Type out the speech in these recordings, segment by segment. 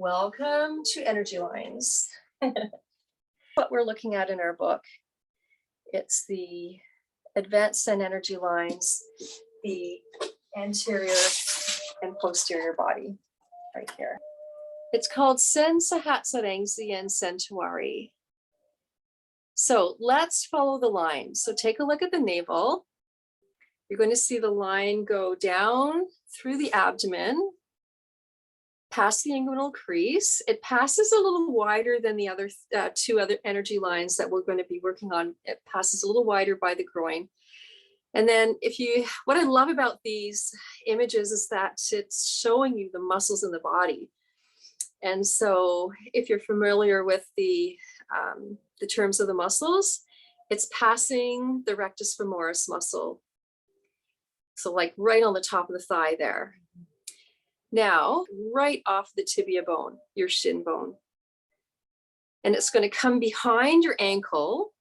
Welcome to Energy Lines. What we're looking at in our book, it's the advanced Sen Energy Lines, the anterior and posterior body right here. It's called Sen Sahatsarangsi and Sen Tawari. So let's follow the line. So take a look at the navel. You're going to see the line go down through the abdomen, past the inguinal crease. It passes a little wider than the other two other energy lines that we're going to be working on. It passes a little wider by the groin. And then what I love about these images is that it's showing you the muscles in the body. And so if you're familiar with the terms of the muscles, it's passing the rectus femoris muscle. So like right on the top of the thigh there. Now, right off the tibia bone, your shin bone. And it's going to come behind your ankle.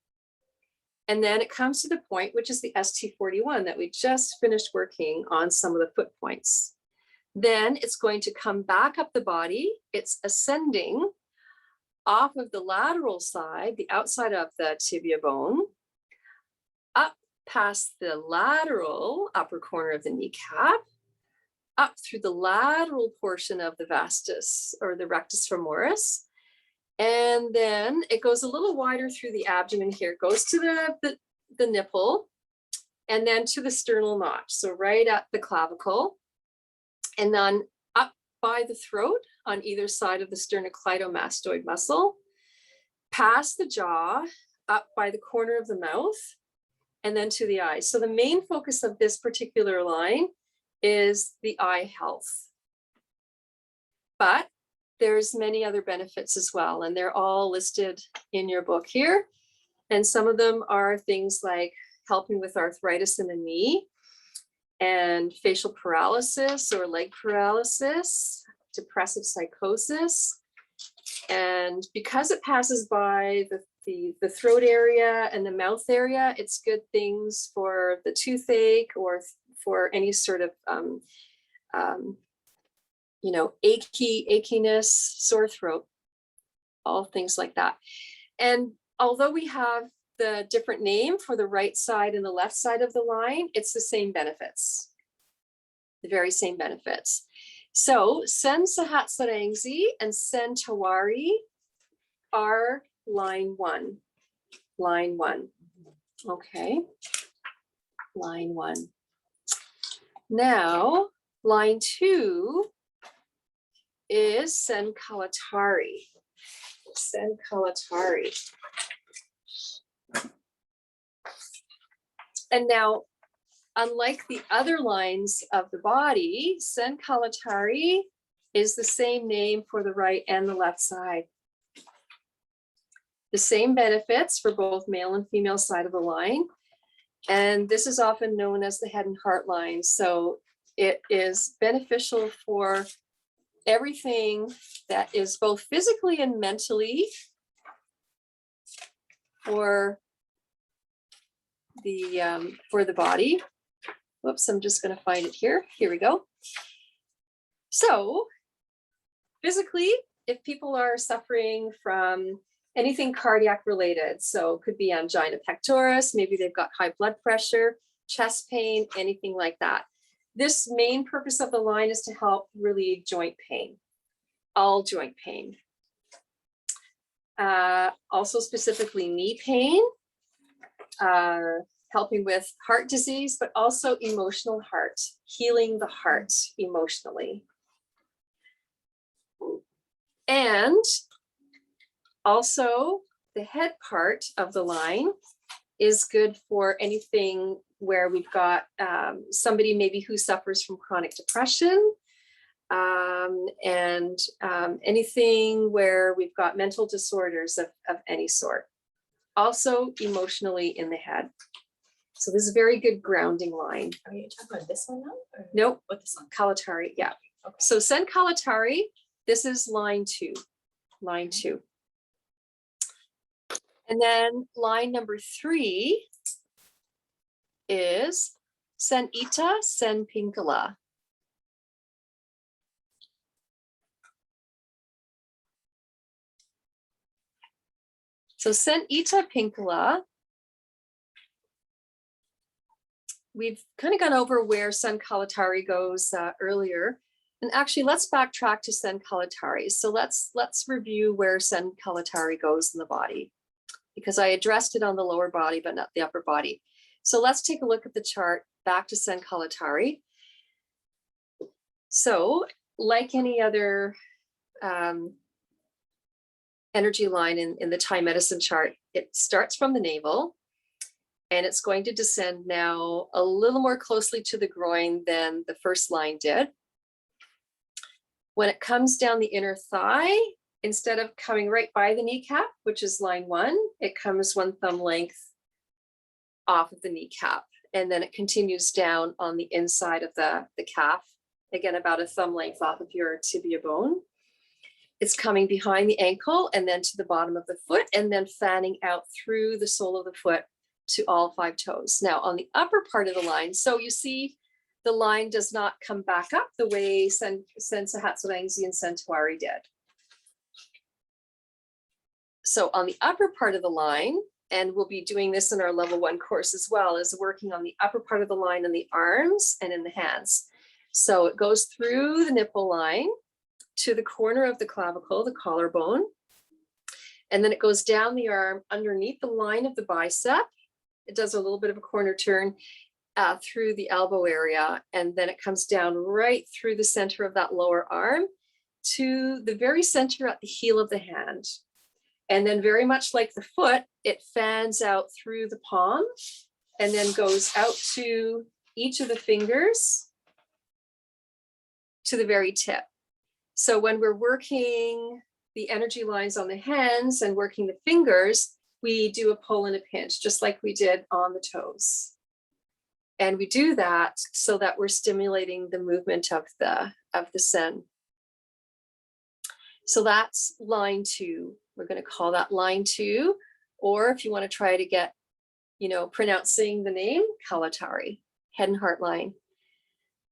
And then it comes to the point, which is the ST41 that we just finished working on some of the foot points. Then it's going to come back up the body. It's ascending off of the lateral side, the outside of the tibia bone, up past the lateral upper corner of the kneecap, up through the lateral portion of the vastus or the rectus femoris. And then it goes a little wider through the abdomen here. It goes to the nipple and then to the sternal notch. So right at the clavicle and then up by the throat on either side of the sternocleidomastoid muscle, past the jaw, up by the corner of the mouth, and then to the eyes. So the main focus of this particular line is the eye health. But there's many other benefits as well, and they're all listed in your book here. And some of them are things like helping with arthritis in the knee and facial paralysis or leg paralysis, depressive psychosis. And because it passes by the throat area and the mouth area, it's good things for the toothache or for any sort of achiness, sore throat, all things like that. And although we have the different name for the right side and the left side of the line, it's the same benefits, the very same benefits. So Sen Sahatsarangsi and Sen Tawari are line one. Okay, line one. Now, line two is Sen Kalatari. Sen Kalatari. And now, unlike the other lines of the body, Sen Kalatari is the same name for the right and the left side. The same benefits for both male and female side of the line. And this is often known as the head and heart line. So it is beneficial for everything that is both physically and mentally for the body. Whoops, I'm just going to find it here. Here we go. So physically, if people are suffering from anything cardiac related, so it could be angina pectoris, maybe they've got high blood pressure, chest pain, anything like that. This main purpose of the line is to help relieve joint pain, all joint pain. Also specifically knee pain, helping with heart disease, but also emotional heart, healing the heart emotionally. And also the head part of the line is good for anything where we've got somebody maybe who suffers from chronic depression and anything where we've got mental disorders of any sort. Also emotionally in the head. So this is a very good grounding line. Are you talking about this one now? Or nope. What this one? Kalatari, yeah. Okay. So Sen Kalatari, this is line two. Line two. And then line number 3 is Sen Ita, Sen Pingala. So Sen Pinkala, we've kind of gone over where Sen Kalatari goes earlier. And actually, let's backtrack to Sen Kalatari. So let's review where Sen Kalatari goes in the body, because I addressed it on the lower body, but not the upper body. So let's take a look at the chart back to Sen Kalatari. So like any other energy line in the Thai medicine chart, it starts from the navel, and it's going to descend now a little more closely to the groin than the first line did. When it comes down the inner thigh, instead of coming right by the kneecap, which is line 1, it comes 1 thumb length off of the kneecap, and then it continues down on the inside of the calf, again about 1 thumb length off of your tibia bone. It's coming behind the ankle and then to the bottom of the foot, and then fanning out through the sole of the foot to all 5 toes. Now on the upper part of the line, so you see the line does not come back up the way Sen Sahatsurangzi and Sen Tuari did. So on the upper part of the line, and we'll be doing this in our level 1 course as well, is working on the upper part of the line in the arms and in the hands. So it goes through the nipple line to the corner of the clavicle, the collarbone, and then it goes down the arm underneath the line of the bicep. It does a little bit of a corner turn through the elbow area, and then it comes down right through the center of that lower arm to the very center at the heel of the hand. And then very much like the foot, it fans out through the palm and then goes out to each of the fingers to the very tip. So when we're working the energy lines on the hands and working the fingers, we do a pull and a pinch, just like we did on the toes. And we do that so that we're stimulating the movement of the Sen. So that's line 2. We're going to call that line 2, or if you want to try to get, pronouncing the name, Kalatari, head and heart line.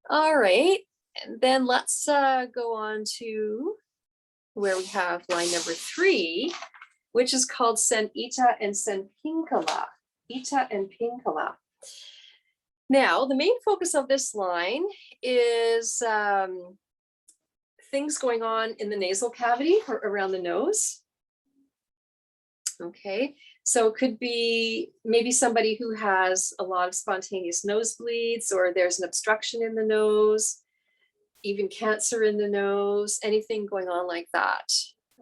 All right, and then let's go on to where we have line number 3, which is called Sen Ita and Sen Pinkala. Ita and Pinkala. Now, the main focus of this line is things going on in the nasal cavity or around the nose. Okay, so it could be maybe somebody who has a lot of spontaneous nosebleeds, or there's an obstruction in the nose, even cancer in the nose, anything going on like that.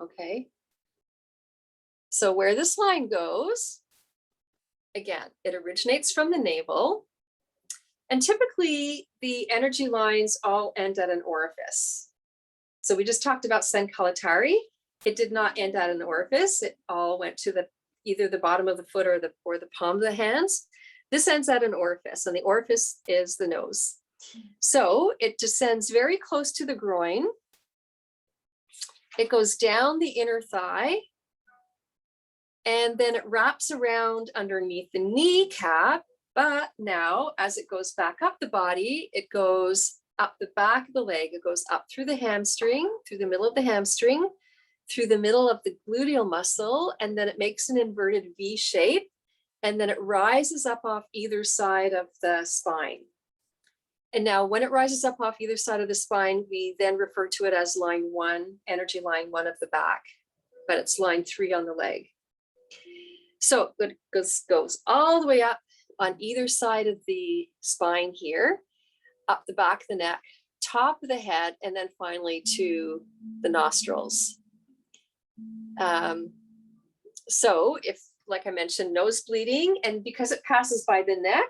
Okay, so where this line goes, again, it originates from the navel. And typically the energy lines all end at an orifice. So we just talked about Sen Kalatari. It did not end at an orifice. It all went to either the bottom of the foot or the palm of the hands. This ends at an orifice, and the orifice is the nose. So it descends very close to the groin. It goes down the inner thigh, and then it wraps around underneath the kneecap. But now, as it goes back up the body, it goes up the back of the leg. It goes up through the hamstring, through the middle of the hamstring, through the middle of the gluteal muscle, and then it makes an inverted V shape, and then it rises up off either side of the spine. And now when it rises up off either side of the spine, we then refer to it as line 1, energy line 1 of the back, but it's line 3 on the leg. So it goes all the way up on either side of the spine here, up the back of the neck, top of the head, and then finally to the nostrils. So if, like I mentioned, nose bleeding, and because it passes by the neck,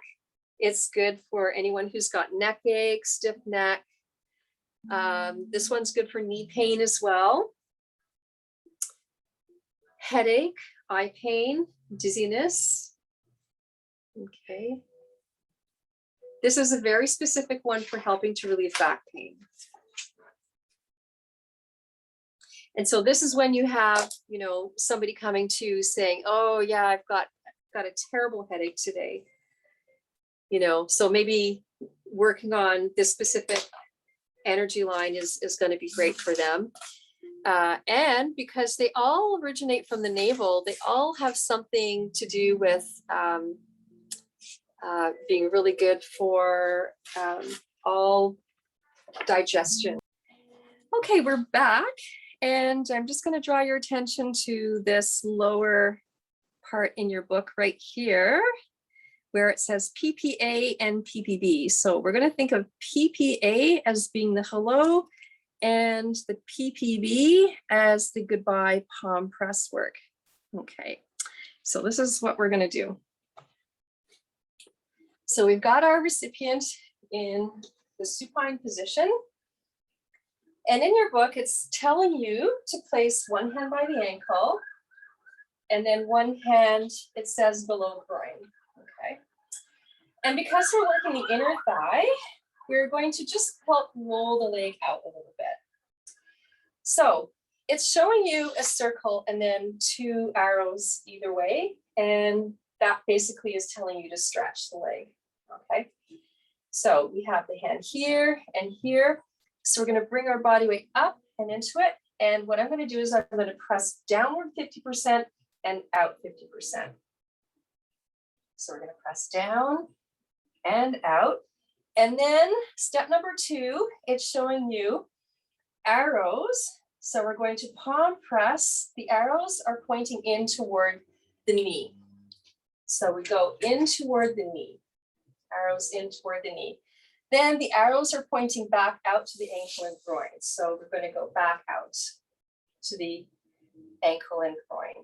it's good for anyone who's got neck ache, stiff neck. This one's good for knee pain as well. Headache, eye pain, dizziness. Okay. This is a very specific one for helping to relieve back pain. And so this is when you have, somebody coming to saying, oh yeah, I've got a terrible headache today. So maybe working on this specific energy line is going to be great for them. And because they all originate from the navel, they all have something to do with being really good for all digestion. Okay, we're back, and I'm just going to draw your attention to this lower part in your book right here, where it says PPA and PPB. So we're going to think of PPA as being the hello, and the PPB as the goodbye palm press work. Okay, so this is what we're going to do. So we've got our recipient in the supine position. And in your book, it's telling you to place one hand by the ankle, and then one hand, it says below groin, okay? And because we're working the inner thigh, we're going to just help roll the leg out a little bit. So it's showing you a circle and then 2 arrows either way. And that basically is telling you to stretch the leg, okay? So we have the hand here and here. So we're going to bring our body weight up and into it. And what I'm going to do is I'm going to press downward 50% and out 50%. So we're going to press down and out. And then step number 2, it's showing you arrows. So we're going to palm press. The arrows are pointing in toward the knee. So we go in toward the knee, arrows in toward the knee. Then the arrows are pointing back out to the ankle and groin. So we're going to go back out to the ankle and groin.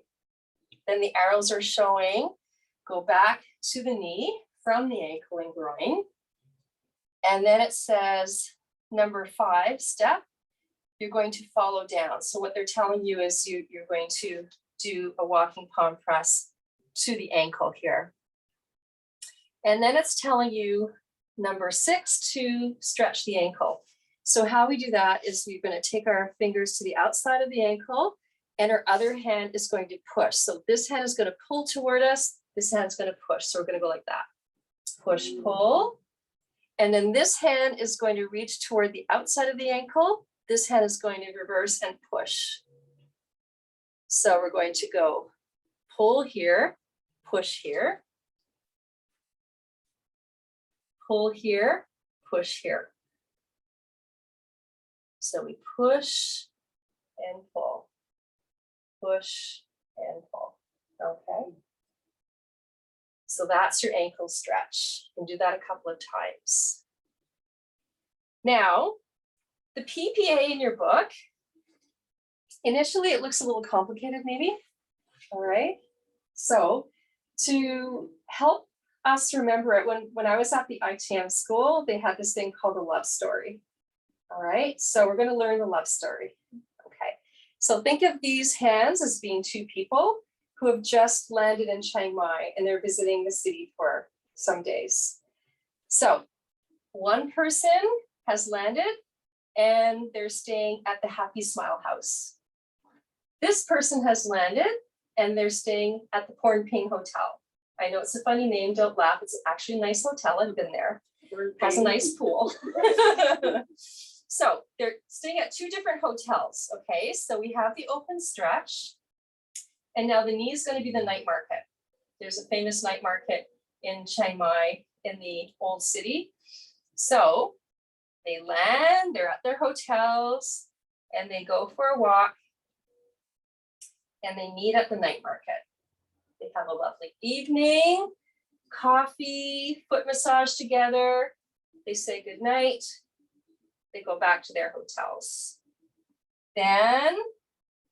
Then the arrows are showing, go back to the knee from the ankle and groin. And then it says number 5 step, you're going to follow down. So what they're telling you is you're going to do a walking palm press to the ankle here. And then it's telling you number 6 to stretch the ankle. So how we do that is we're going to take our fingers to the outside of the ankle, and our other hand is going to push. So this hand is going to pull toward us. This hand is going to push. So we're going to go like that. Push, pull. And then this hand is going to reach toward the outside of the ankle. This hand is going to reverse and push. So we're going to go pull here, push here, pull here, push here. So we push and pull, push and pull, okay? So that's your ankle stretch. You can do that a couple of times. Now, the PPA in your book, initially it looks a little complicated maybe, all right? So to help us remember it, when I was at the ITM school, they had this thing called a love story, all right? So we're gonna learn the love story, okay? So think of these hands as being 2 people who have just landed in Chiang Mai and they're visiting the city for some days. So one person has landed and they're staying at the Happy Smile House. This person has landed and they're staying at the Porn Ping Hotel. I know it's a funny name, don't laugh. It's actually a nice hotel, I've been there. It has a nice pool. So they're staying at 2 different hotels, okay? So we have the open stretch. And now the knee is going to be the night market. There's a famous night market in Chiang Mai in the old city. So they land, they're at their hotels, and they go for a walk, and they meet at the night market. They have a lovely evening, coffee, foot massage together. They say goodnight. They go back to their hotels. Then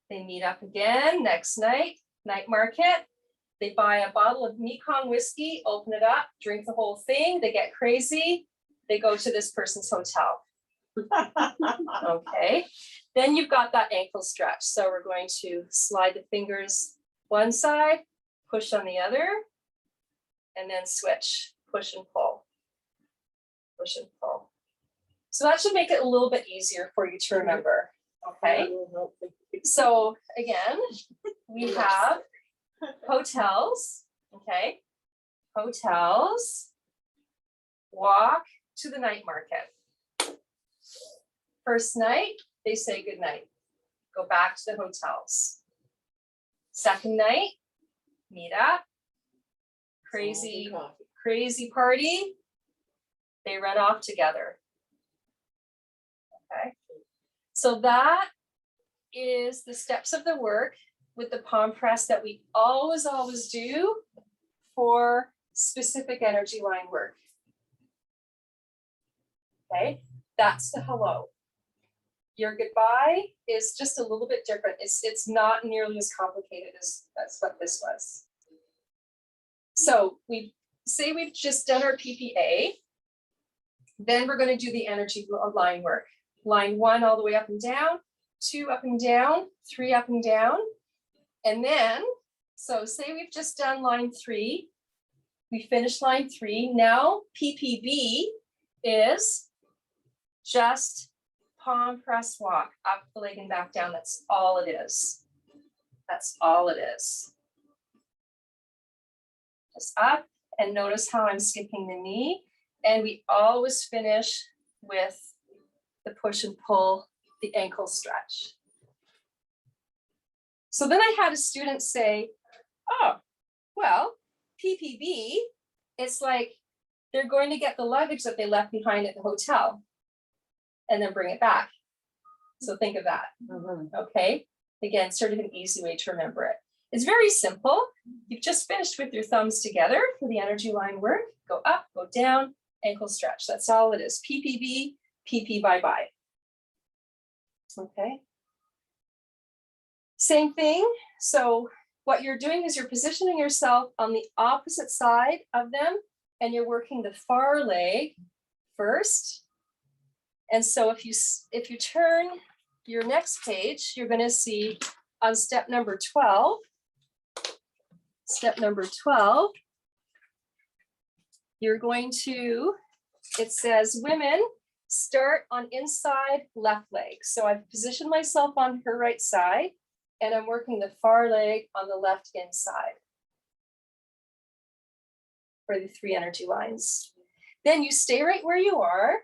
they meet up again next night, night market. They buy a bottle of Mekong whiskey, open it up, drink the whole thing. They get crazy. They go to this person's hotel. Okay. Then you've got that ankle stretch. So we're going to slide the fingers one side, push on the other, and then switch, push and pull, push and pull. So that should make it a little bit easier for you to remember. Okay. So again, we have hotels, okay? Hotels, walk to the night market. First night, they say goodnight. go back to the hotels. Second night, meet up, crazy party, they run off together. Okay, so that is the steps of the work with the palm press that we always do for specific energy line work. Okay, that's the hello. Your goodbye is just a little bit different. It's not nearly as complicated as that's what this was. So we say we've just done our PPA. Then we're going to do the energy line work. Line 1 all the way up and down, 2 up and down, 3 up and down. And then, so say we've just done line 3. We finished line 3. Now PPV is just palm press walk up the leg and back down. That's all it is. That's all it is. Just up, and notice how I'm skipping the knee. And we always finish with the push and pull, the ankle stretch. So then I had a student say, oh, well, PPV, it's like they're going to get the luggage that they left behind at the hotel and then bring it back. So think of that. Okay. Again, sort of an easy way to remember it. It's very simple. You've just finished with your thumbs together for the energy line work. Go up, go down, ankle stretch. That's all it is. PPV, PP, bye-bye. Okay. Same thing. So what you're doing is you're positioning yourself on the opposite side of them, and you're working the far leg first. And so if you turn your next page, you're going to see on step number 12, you're going to, it says women start on inside left leg. So I've positioned myself on her right side, and I'm working the far leg on the left inside for the 3 energy lines. Then you stay right where you are,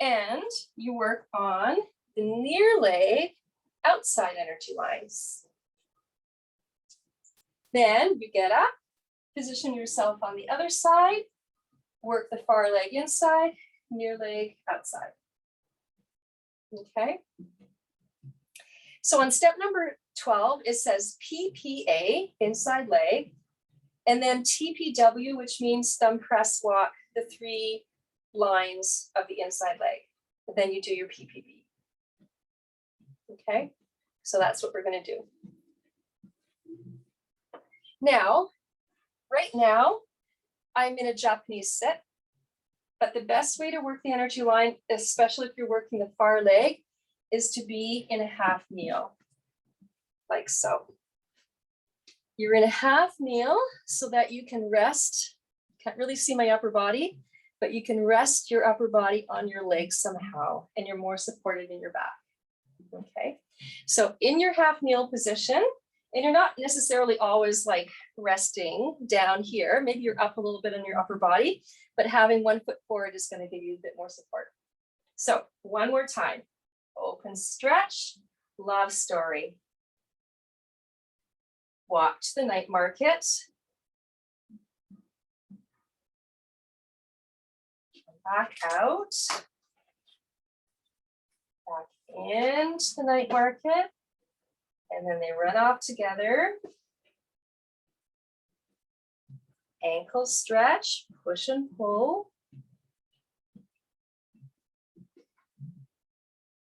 and you work on the near leg outside energy lines. Then you get up, position yourself on the other side, work the far leg inside, near leg outside. Okay. So on step number 12, it says PPA, inside leg, and then TPW, which means thumb press walk, the 3 lines of the inside leg. And then you do your PPV. Okay, so that's what we're going to do. Now, right now, I'm in a Japanese sit, but the best way to work the energy line, especially if you're working the far leg, is to be in a half kneel, like so. You're in a half kneel so that you can rest. Can't really see my upper body, but you can rest your upper body on your legs somehow, and you're more supported in your back. Okay, so in your half kneel position, and you're not necessarily always like resting down here. Maybe you're up a little bit on your upper body, but having 1 foot forward is going to give you a bit more support. So one more time, open stretch, love story. Walk to the night market. Back out. Back into the night market. And then they run off together. Ankle stretch, push and pull.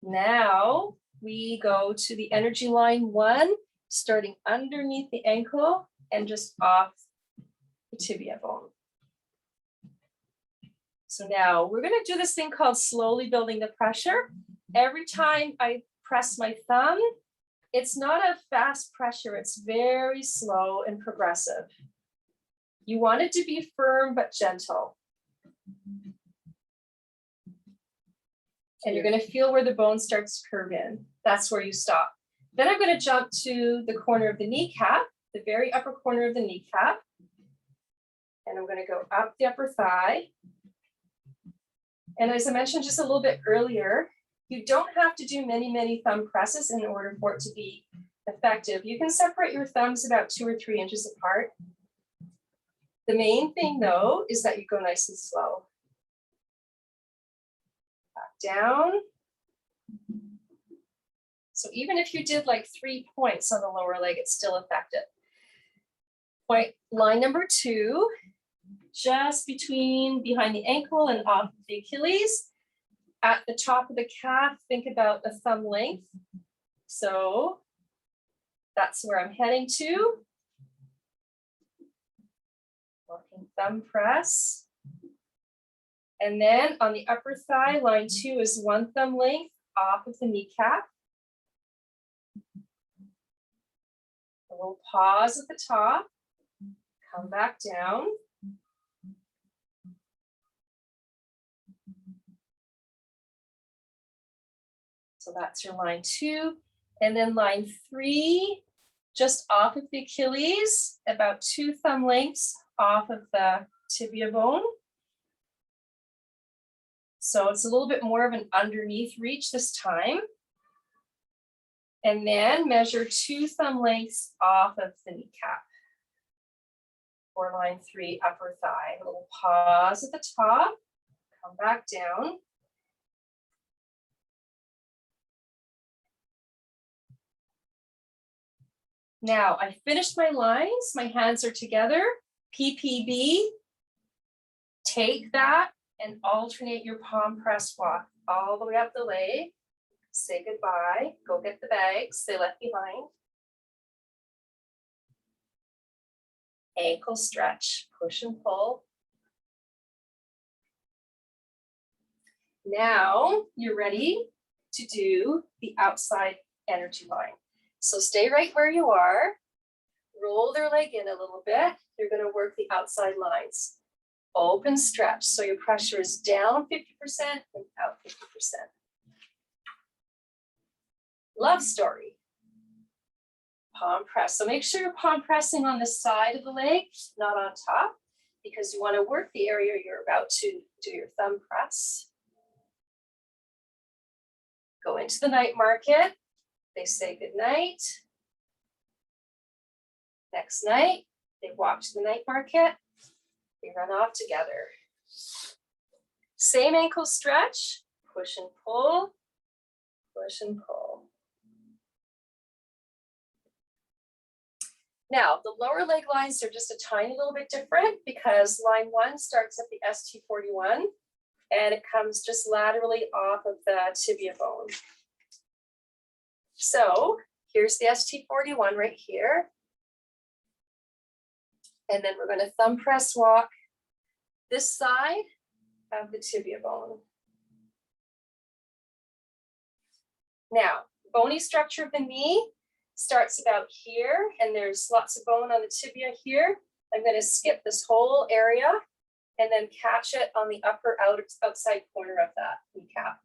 Now we go to the energy line 1, starting underneath the ankle and just off the tibia bone. So now we're going to do this thing called slowly building the pressure. Every time I press my thumb, it's not a fast pressure, it's very slow and progressive. You want it to be firm but gentle. And you're going to feel where the bone starts to curve in. That's where you stop. Then I'm going to jump to the corner of the kneecap, the very upper corner of the kneecap. And I'm going to go up the upper thigh. And as I mentioned just a little bit earlier, You don't have to do many, many thumb presses in order for it to be effective. You can separate your thumbs about 2 or 3 inches apart. The main thing though, is that you go nice and slow. Back down. So even if you did like 3 points on the lower leg, it's still effective. Point line number 2, just behind the ankle and off the Achilles. At the top of the calf, think about a thumb length. So that's where I'm heading to. Working thumb press. And then on the upper thigh, line 2 is 1 thumb length off of the kneecap. A little pause at the top. Come back down. So that's your line 2. And then line 3, just off of the Achilles, about 2 thumb lengths off of the tibia bone. So it's a little bit more of an underneath reach this time. And then measure 2 thumb lengths off of the kneecap. For line 3, upper thigh. A little pause at the top, come back down. Now I finished my lines, my hands are together, PPB. Take that and alternate your palm press walk all the way up the leg. Say goodbye, go get the bags they left behind. Ankle stretch, push and pull. Now you're ready to do the outside energy line. So stay right where you are, roll their leg in a little bit. You're going to work the outside lines. Open stretch, so your pressure is down 50% and out 50%. Love story. Palm press. So make sure you're palm pressing on the side of the leg, not on top, because you want to work the area you're about to do your thumb press. Go into the night market. They say good night. Next night, they walk to the night market. They run off together. Same ankle stretch, push and pull, push and pull. Now, the lower leg lines are just a tiny little bit different because line 1 starts at the ST41 and it comes just laterally off of the tibia bone. So here's the ST41 right here. And then we're going to thumb press walk this side of the tibia bone. Now, bony structure of the knee starts about here, and there's lots of bone on the tibia here. I'm going to skip this whole area and then catch it on the upper outside corner of that kneecap.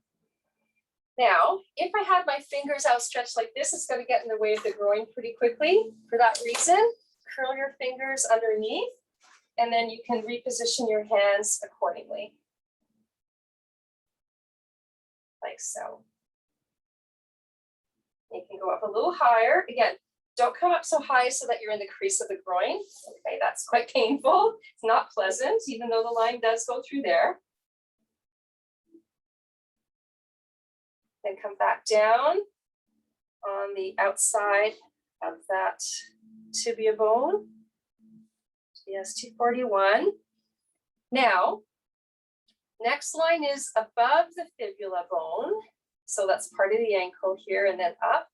Now, if I had my fingers outstretched like this, it's going to get in the way of the groin pretty quickly. For that reason, curl your fingers underneath, and then you can reposition your hands accordingly. Like so. You can go up a little higher. Again, don't come up so high so that you're in the crease of the groin. Okay, that's quite painful. It's not pleasant, even though the line does go through there. Then come back down on the outside of that tibia bone, the ST41. Now, next line is above the fibula bone. So that's part of the ankle here and then up.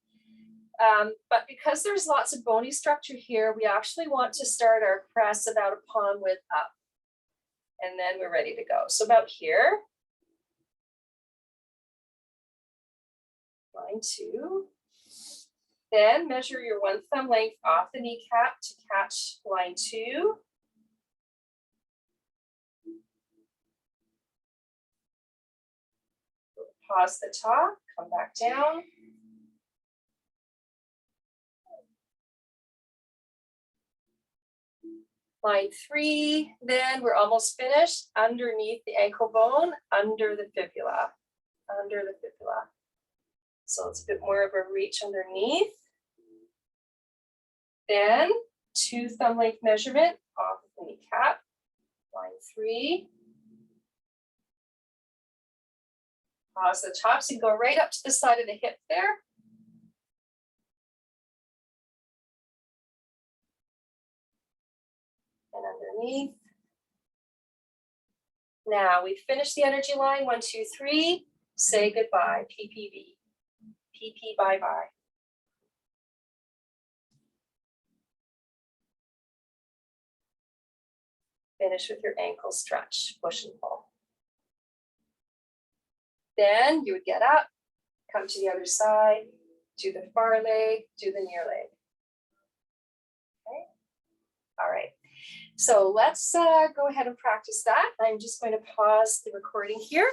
But because there's lots of bony structure here, we actually want to start our press about a palm width up. And then we're ready to go. So about here. Line 2. Then measure your 1 thumb length off the kneecap to catch line 2. Pause the top, come back down. Line 3, then we're almost finished underneath the ankle bone, under the fibula, under the fibula. So it's a bit more of a reach underneath. Then 2 thumb length measurement off of the kneecap, line 3. Pause the top, so you go right up to the side of the hip there. And underneath. Now we finished the energy line, 1, 2, 3. Say goodbye, PPV. PP bye-bye. Finish with your ankle stretch, push and pull. Then you would get up, come to the other side, do the far leg, do the near leg. Okay. All right. So let's go ahead and practice that. I'm just going to pause the recording here.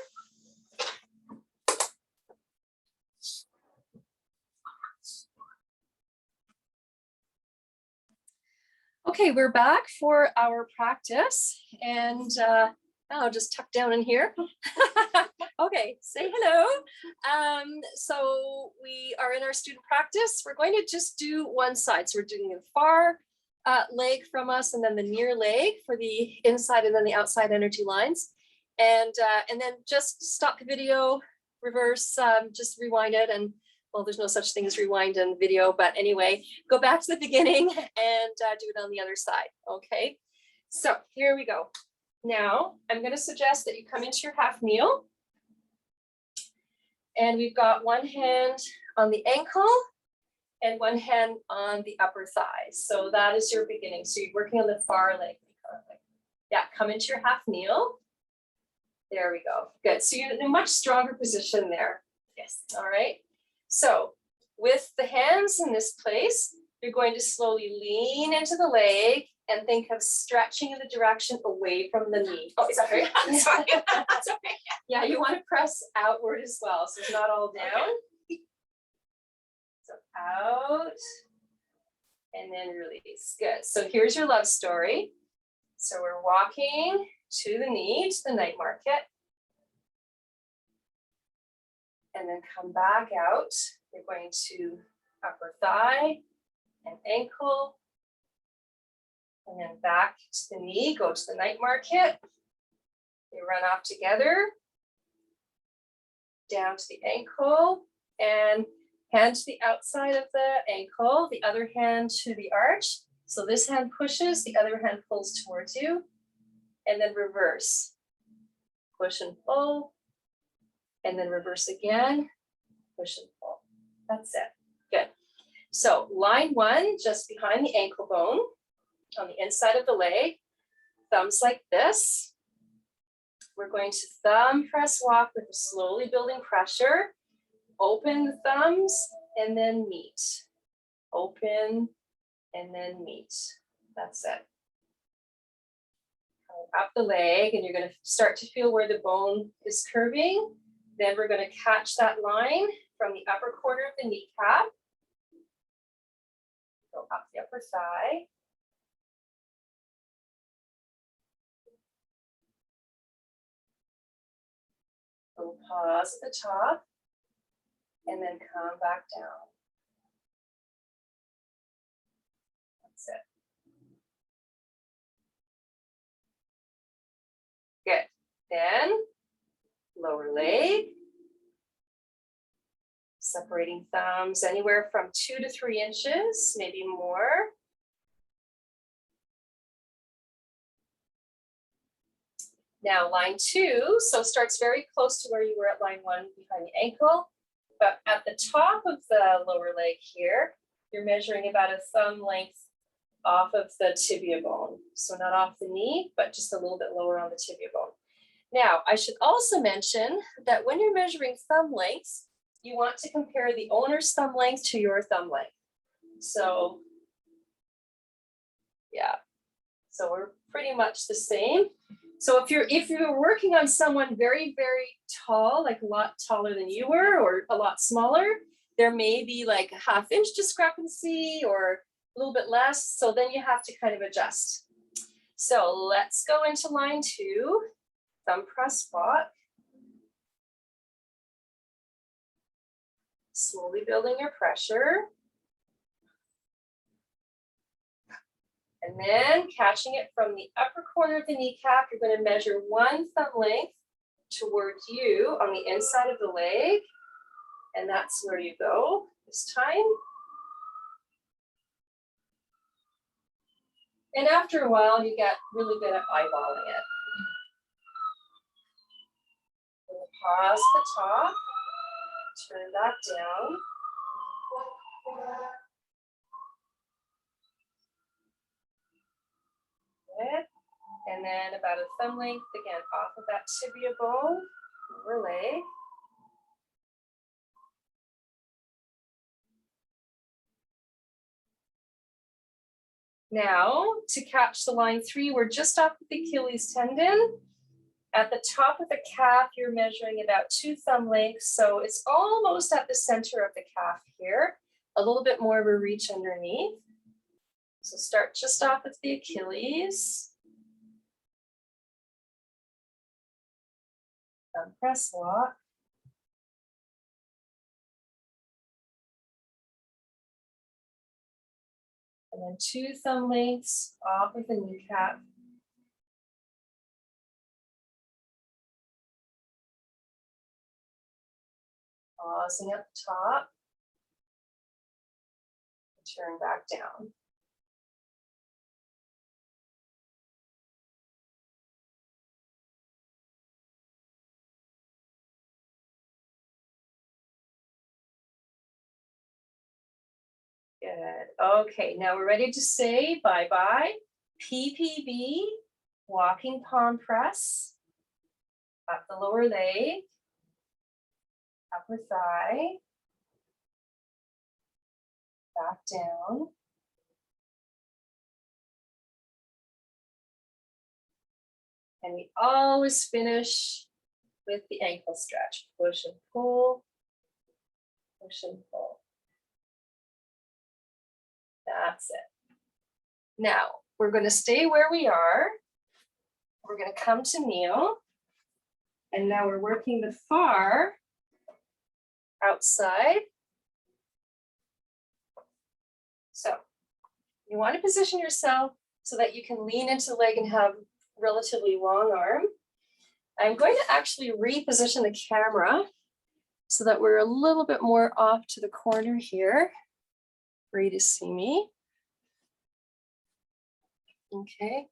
Okay, we're back for our practice, and I'll just tuck down in here. Okay, say hello. So we are in our student practice. We're going to just do one side. So we're doing the far leg from us, and then the near leg for the inside, and then the outside energy lines. And then just stop the video, reverse, just rewind it, and well, there's no such thing as rewind in video, but anyway, go back to the beginning and do it on the other side. Okay, so here we go. Now I'm going to suggest that you come into your half kneel, and we've got one hand on the ankle and one hand on the upper thigh. So that is your beginning. So you're working on the far leg. Yeah, come into your half kneel. There we go. Good. So you're in a much stronger position there. Yes. All right. So with the hands in this place, you're going to slowly lean into the leg and think of stretching in the direction away from the knee. Oh, is that right? I'm sorry. That's okay. Yeah, you want to press outward as well. So it's not all down. Okay. So out and then release. Good. So here's your love story. So we're walking to the knee, to the night market. And then come back out. You're going to upper thigh and ankle. And then back to the knee, go to the night market. They run off together. Down to the ankle and hand to the outside of the ankle, the other hand to the arch. So this hand pushes, the other hand pulls towards you. And then reverse. Push and pull. And then reverse again, push and pull. That's it. Good. So line 1, just behind the ankle bone, on the inside of the leg, thumbs like this. We're going to thumb press walk with a slowly building pressure. Open the thumbs and then meet. Open and then meet. That's it. Up the leg, and you're going to start to feel where the bone is curving. Then we're going to catch that line from the upper corner of the kneecap. Go up the upper thigh. Go pause at the top and then come back down. That's it. Good. Then lower leg. Separating thumbs anywhere from 2 to 3 inches, maybe more. Now line 2, so starts very close to where you were at line 1 behind the ankle, but at the top of the lower leg here, you're measuring about a thumb length off of the tibia bone. So not off the knee, but just a little bit lower on the tibia bone. Now, I should also mention that when you're measuring thumb lengths, you want to compare the owner's thumb length to your thumb length. So, yeah, so we're pretty much the same. So if you're working on someone very, very tall, like a lot taller than you were, or a lot smaller, there may be like a ½ inch discrepancy or a little bit less. So then you have to kind of adjust. So let's go into line 2, thumb press walk. Slowly building your pressure. And then catching it from the upper corner of the kneecap, you're going to measure 1 thumb length towards you on the inside of the leg. And that's where you go this time. And after a while, you get really good at eyeballing it. Pause the top, turn back down. Good. And then about a thumb length again off of that tibia bone, lower leg. Now, to catch the line 3, we're just off of the Achilles tendon. At the top of the calf, you're measuring about 2 thumb lengths, so it's almost at the center of the calf here. A little bit more of a reach underneath. So start just off of the Achilles. Thumb press walk. And then 2 thumb lengths off of the kneecap. Pausing at the top. Turn back down. Good. Okay, now we're ready to say bye-bye. PPB, walking palm press. Up the lower leg. Upper thigh. Back down. And we always finish with the ankle stretch. Push and pull. Push and pull. That's it. Now, we're going to stay where we are. We're going to come to kneel. And now we're working the far outside. So you want to position yourself so that you can lean into the leg and have relatively long arm. I'm going to actually reposition the camera so that we're a little bit more off to the corner here for you to see me. Okay,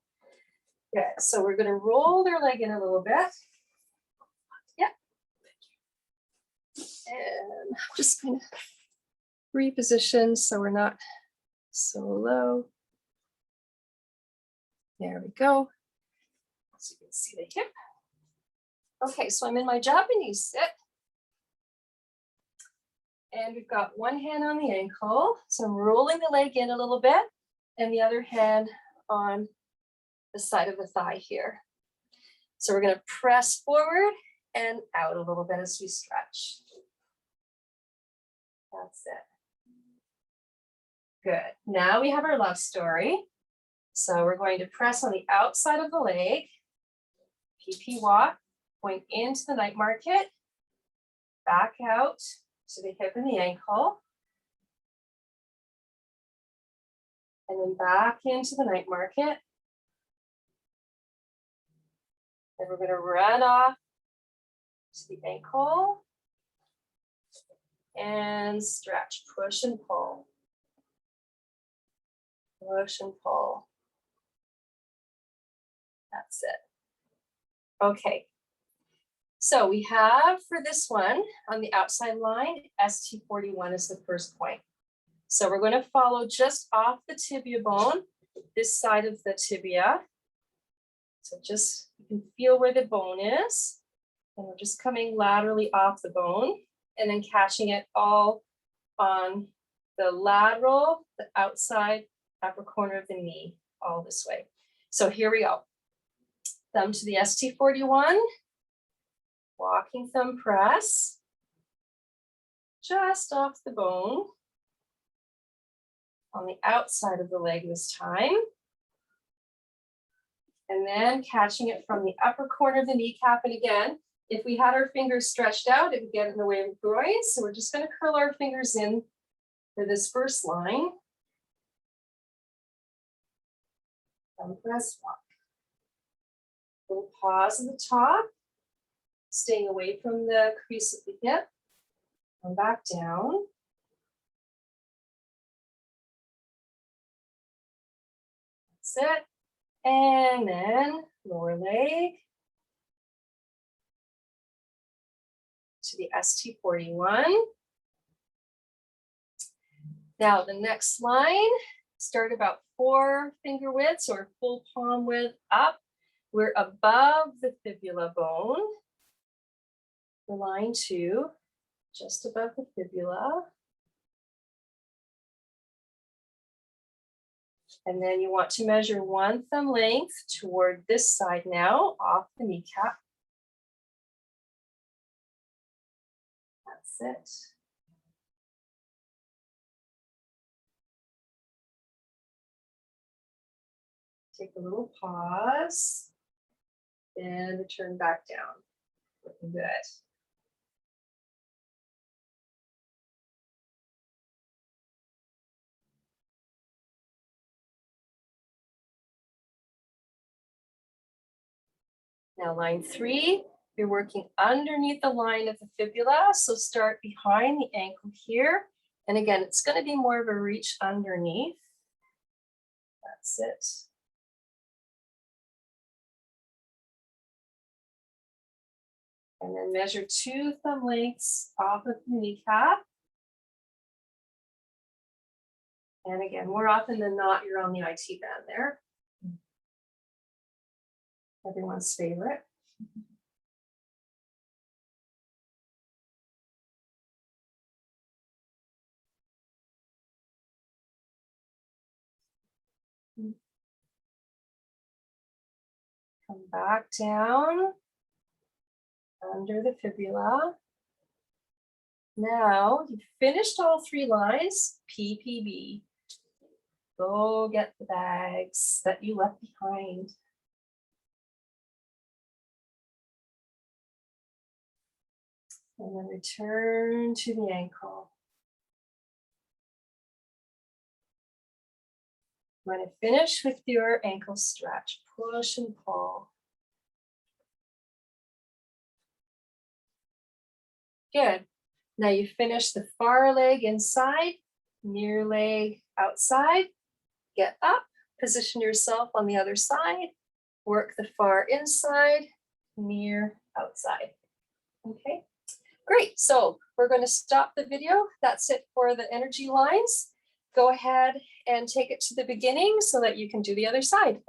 good. So we're going to roll their leg in a little bit. Yeah. And I'm just going to reposition so we're not so low. There we go. So you can see the hip. Okay, so I'm in my Japanese sit. And we've got one hand on the ankle. So I'm rolling the leg in a little bit and the other hand on the side of the thigh here. So we're going to press forward and out a little bit as we stretch. That's it. Good. Now we have our love story. So we're going to press on the outside of the leg, PP walk, point into the night market, back out to the hip and the ankle, and then back into the night market. And we're going to run off to the ankle and stretch, push and pull. Push and pull. That's it. Okay. So we have for this one on the outside line, ST41 is the first point. So we're going to follow just off the tibia bone, this side of the tibia. So just you can feel where the bone is. And we're just coming laterally off the bone and then catching it all on the lateral, the outside upper corner of the knee, all this way. So here we go. Thumb to the ST41. Walking thumb press, just off the bone, on the outside of the leg this time. And then catching it from the upper corner of the kneecap. And again, If we had our fingers stretched out, it would get in the way of groin. So we're just going to curl our fingers in for this first line. And press walk. Little pause at the top, staying away from the crease of the hip. Come back down. That's it. And then lower leg to the ST41. Now the next line, start about 4 finger widths or full palm width up. We're above the fibula bone. For line 2, just above the fibula. And then you want to measure 1 thumb length toward this side now, off the kneecap. That's it. Take a little pause and return back down. Looking good. Now line 3, you're working underneath the line of the fibula. So start behind the ankle here. And again, it's going to be more of a reach underneath. That's it. And then measure 2 thumb lengths off of the kneecap. And again, more often than not, you're on the IT band there. Everyone's favorite. Come back down under the fibula. Now you've finished all 3 lines, PPB. Go get the bags that you left behind. And then return to the ankle. When you finish with your ankle stretch, push and pull. Good. Now you finish the far leg inside, near leg outside. Get up, position yourself on the other side, work the far inside, near outside. Okay, great. So we're going to stop the video. That's it for the energy lines. Go ahead and take it to the beginning so that you can do the other side.